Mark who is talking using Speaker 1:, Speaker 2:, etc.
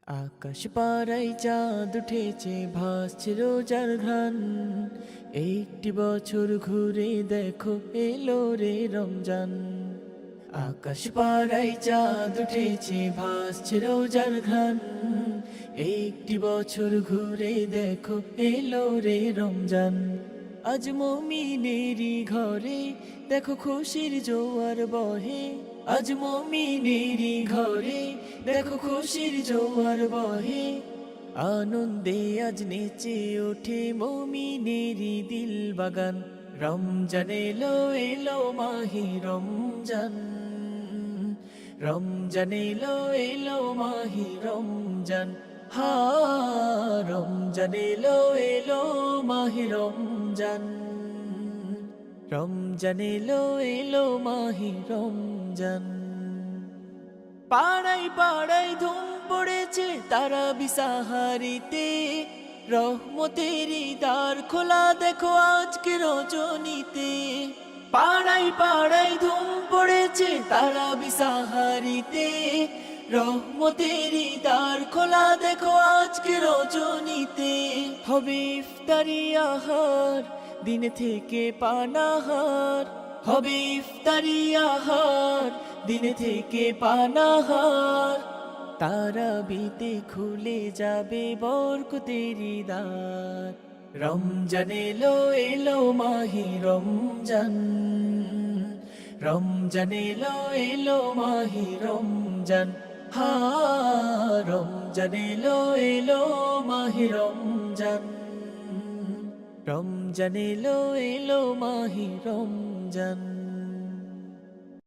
Speaker 1: আকাশ পাড়ায় চাঁদ উঠেছে, ভাসছে রোজার ঘ্রাণ। একটি বছর ঘুরে দেখো এলো রে রমজান। আকাশ পাড়ায় চাঁদ উঠেছে, ভাসছে রোজার ঘ্রাণ। একটি বছর ঘুরে দেখো এলো রে রমজান। আজ মুমিনেরই ঘরে দেখো খুশির জোয়ার বহে। আজ মুমিনেরই ঘরে দেখো খুশির জোয়ার বহে। আনন্দে আজ নেচে ওঠে মুমিনেরই দিল বাগান। রমজান এলো এলো মাহে রমজান। রমজান এলো এলো মাহে রমজান। হা রমজান এলো এলো মাহে রমজান। রমজান এলো এলো মাহে রমজান। পাড়ায় পাড়ায় ধুম পড়েছে তারা বিসাহারিতে। রহমতেরই দ্বার খোলা দেখো আজকে রজনীতে। পাড়ায় পাড়ায় ধুম পড়েছে তারা বিসাহারিতে। রহমতেরই দ্বার খোলা দেখো আজকে রজনীতে। হবে ইফতারি আহার দিন থেকে পানাহার। হবে ইফতারি আহার দিন থেকে পানাহার। তারাবিতে খুলে যাবে বরকতেরি দ্বার। রমজান এলো এলো মাহে রমজান। রমজান এলো এলো মাহে রমজান। হা রমজান এলো এলো মাহে রমজান। রমজান এলো এলো মাহে রমজান।